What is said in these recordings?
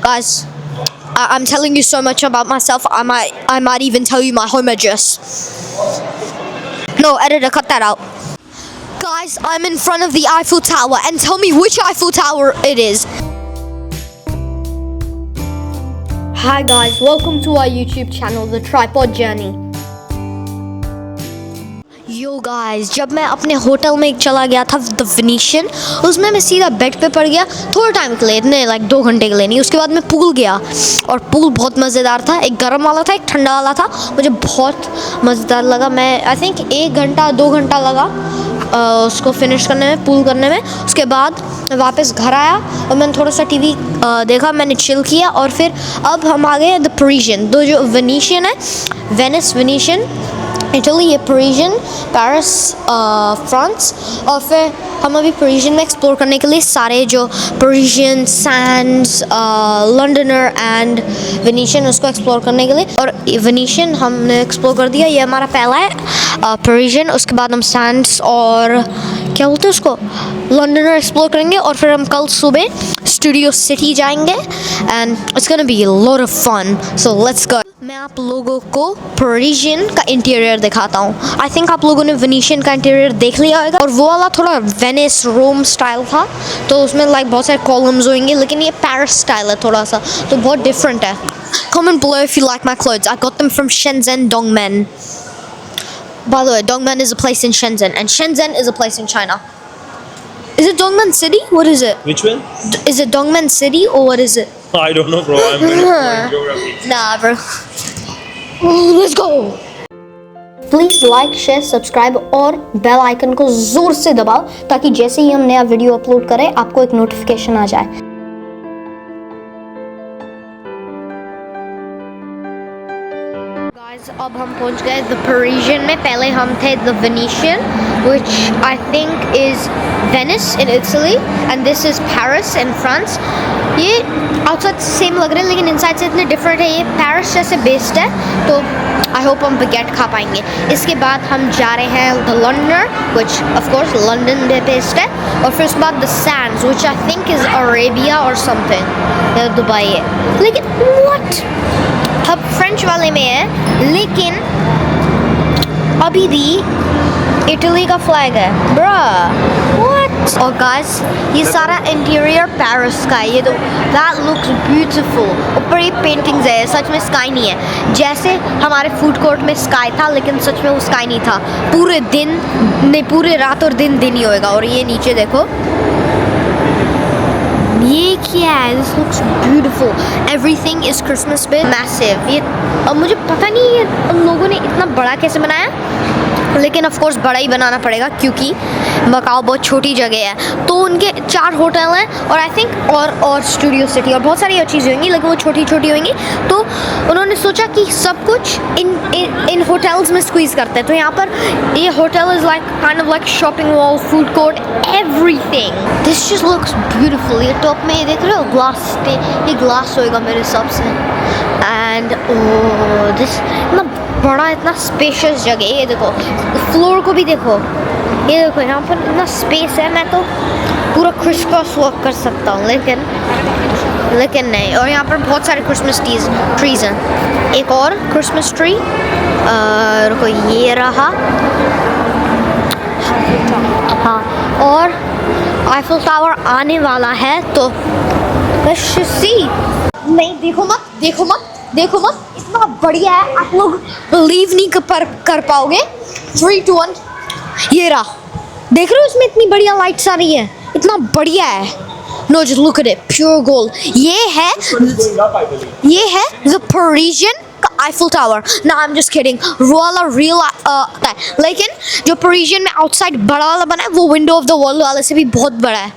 Guys, I'm telling you so much about myself. I might even tell you my home address. No, editor, cut that out. Guys, I'm in front of the Eiffel Tower, and tell me which Eiffel Tower it is. Hi guys, welcome to our YouTube channel, The Tripod Journey. Yo guys, जब मैं अपने hotel में चला गया था the Venetian, उसमें मैं सीधा बेड पे पड़ गया थोड़ा टाइम के लिए, इतने लाइक 2 घंटे के लिए नहीं। उसके बाद मैं पूल गया और पूल बहुत मज़ेदार था। एक गर्म वाला था, एक ठंडा वाला था। मुझे बहुत मज़ेदार लगा। मैं आई थिंक 1 घंटा 2 घंटा लगा उसको फिनिश करने में, पूल करने में। उसके बाद मैं वापस घर आया और मैंने थोड़ा सा टीवी देखा, मैंने चिल किया और फिर अब हम आ गए द पेरिशियन। दो जो वेनिशियन है, वेनिस, वेनिशियन इटली, ये पेरिशियन पेरिस फ्रांस। और फिर हम अभी पेरिशियन में एक्सप्लोर करने के लिए सारे जो पेरिशियन सैंड्स, लंडनर एंड वेनिशियन, उसको एक्सप्लोर करने के लिए। और वेनिशियन हमने एक्सप्लोर कर दिया, ये हमारा पहला है पेरिशियन। उसके बाद हम सैंड्स और क्या बोलते हैं उसको, लंडनर एक्सप्लोर करेंगे। और फिर हम कल सुबह स्टूडियो सिटी जाएंगे and it's gonna be a lot of fun, so let's go. मैं आप लोगों को पेरिशियन का इंटीरियर दिखाता हूँ। आई थिंक आप लोगों ने वेनिशियन का इंटीरियर देख लिया होगा, और वो वाला थोड़ा वेनिस रोम स्टाइल था, तो उसमें लाइक बहुत सारे कॉलम्स होंगे, लेकिन ये पेरिस स्टाइल है थोड़ा सा, तो बहुत डिफरेंट है। Comment below if you like my clothes. I got them from Shenzhen Dongmen. By the way, Dongmen is a place in Shenzhen, and Shenzhen is a place in China. Is it Dongmen City? What is it? Which one? Is it Dongmen City or what is it? I don't know, bro. I'm very poor in geography. Nah, bro. Let's go. Please like, share, subscribe और bell icon को जोर से दबाओ ताकि जैसे ही हम नया video upload करें आपको एक नोटिफिकेशन आ जाए। अब हम पहुंच गए द पेरिशियन में। पहले हम थे the Venetian, which I think is Venice in Italy, and this is Paris in France. ये आउटसाइड सेम लग रहे हैं लेकिन इनसाइड से इतने डिफरेंट है। ये पेरिस जैसे बेस्ड है, तो आई होप हम बैगेट खा पाएंगे। इसके बाद हम जा रहे हैं the Londoner, which of course London based है। और फिर उसके बाद the Sands, which I think is Arabia और समथिंग, या दुबई है। लेकिन what? अब फ्रेंच वाले में है, लेकिन अभी भी इटली का फ्लैग है, ब्रो। व्हाट? और गाइस, ये सारा इंटीरियर पेरिस का है। ये तो दैट लुक्स ब्यूटीफुल। ऊपर ये पेंटिंग्स है, सच में स्काई नहीं है। जैसे हमारे फूड कोर्ट में स्काई था, लेकिन सच में वो स्काई नहीं था। पूरे दिन नहीं, पूरे रात और दिन दिन ही होएगा। और ये नीचे देखो, ये क्या है? This looks beautiful. Everything is Christmas पे मैसिव। ये अब मुझे पता नहीं है उन लोगों ने इतना बड़ा कैसे बनाया, लेकिन ऑफ कोर्स बड़ा ही बनाना पड़ेगा क्योंकि मकाओ बहुत छोटी जगह है। तो उनके 4 होटल हैं और आई थिंक और स्टूडियो सिटी और बहुत सारी और चीज़ें होंगी, लेकिन वो छोटी छोटी होंगी। तो उन्होंने सोचा कि सब कुछ इन होटल्स में स्क्वीज़ करते हैं। तो यहाँ पर ये hotel is like kind of like shopping mall, food court, everything. This just looks beautiful. ये टॉप में ये देख रहे हो ग्लास, ये ग्लास होएगा मेरे हिसाब से। एंड दिस इतना बड़ा, इतना स्पेशियस जगह है। ये देखो फ्लोर को भी देखो, ये देखो यहाँ पर इतना स्पेस है। मैं तो पूरा क्रिस क्रॉस वॉक कर सकता हूँ, लेकिन नहीं। और यहाँ पर बहुत सारे क्रिसमस ट्रीज हैं। एक और क्रिसमस ट्री, रुको, ये रहा। हाँ, और आईफिल टावर आने वाला है, तो लेट्स सी। नहीं, देखो मत, देखो मत, देखो मत, इतना बढ़िया है, आप लोग बिलीव नहीं कर पाओगे। 3, 2, 1, ये रहा। देख रहे हो इसमें इतनी बढ़िया लाइट्स आ रही है, इतना बढ़िया है। No, just look at it, pure gold. ये है द पेरिशियन का आईफिल टावर। ना, आई एम जस्ट किडिंग, वाला रियल है। लेकिन जो पेरिशियन में आउटसाइड बड़ा वाला बना है, वो विंडो ऑफ द वर्ल्ड वाले से भी बहुत बड़ा है।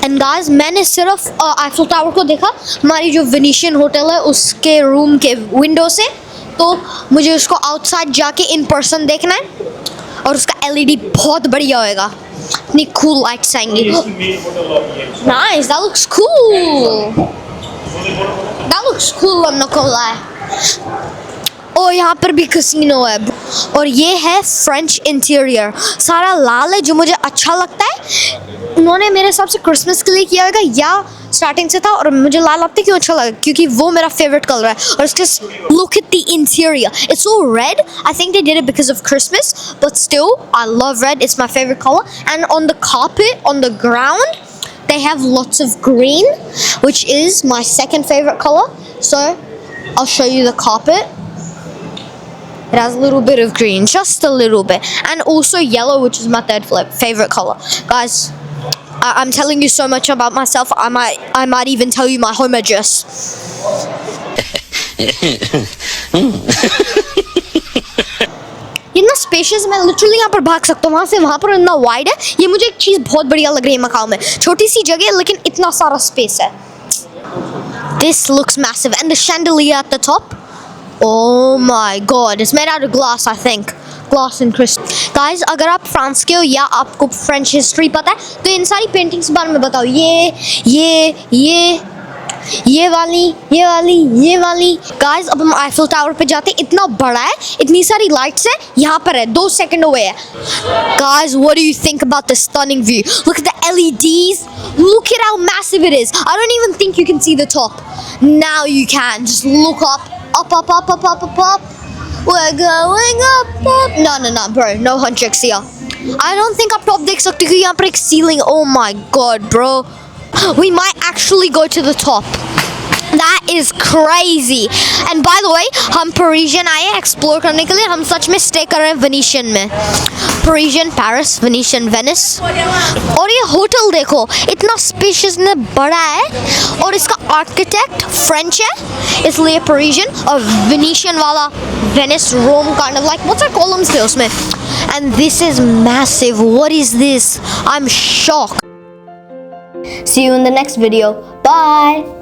एंड गाइस, मैंने सिर्फ आईफिल टावर को देखा हमारी जो वेनिशियन होटल है उसके रूम के विंडो से। तो मुझे उसको आउटसाइड जाके इन पर्सन देखना है, और उसका एलईडी बहुत बढ़िया होएगा। इतनी कूल लाइट्स आएंगी। Nice, that looks cool, that looks cool, I am not gonna lie. और यहाँ पर भी कैसीनो है, और ये है फ्रेंच इंटीरियर। सारा लाल है जो मुझे अच्छा लगता है। उन्होंने मेरे हिसाब से क्रिसमस के लिए किया होगा या स्टार्टिंग से था और मुझे लाल अब तक क्यों अच्छा लगा क्योंकि वो मेरा फेवरेट कलर है और इसके look at the interior it's so red I think they did it because of Christmas but still I love red it's my favourite colour and on the carpet on the ground they have lots of green which is my second favorite color so I'll show you the carpet. It has a little bit of green, just a little bit, and also yellow, which is my third favorite color. Guys, I'm telling you so much about myself. I might even tell you my home address. इतना spacious मैं literally यहाँ पर भाग सकता हूँ वहाँ से वहाँ पर इतना वाइड है ये मुझे एक चीज़ बहुत बढ़िया लग रही है मकाओ में छोटी सी जगह है लेकिन इतना सारा स्पेस है This looks massive and the chandelier at the top oh my god it's made out of glass I think glass and crystal guys अगर आप फ्रांस के हो या आपको फ्रेंच हिस्ट्री पता है तो इन सारी पेंटिंग्स के बारे में बताओ ये वाली गाइस अब हम आईफिल टावर पे जाते हैं इतना बड़ा है इतनी सारी लाइट्स है यहाँ पर है 2 सेकंड हुए है guys what do you think about the stunning view look at the LEDs look at how massive it is I don't even think you can see the top now you can just look up we're going up no bro no hunchicks here I don't think आप top देख सकते क्योंकि यहाँ पर एक ceiling oh my god bro we might actually go to the top that is crazy and by the way हम Parisian आए हैं explore करने के लिए हम सच में stay कर रहे हैं Venetian में Parisian Paris Venetian Venice और ये होटल देखो इतना spacious में बड़ा है और इसका architect French है इसलिए Parisian और Venetian वाला Venice Rome kind of like what's our columns थे उसमें and this is massive what is this I'm shocked see you in the next video bye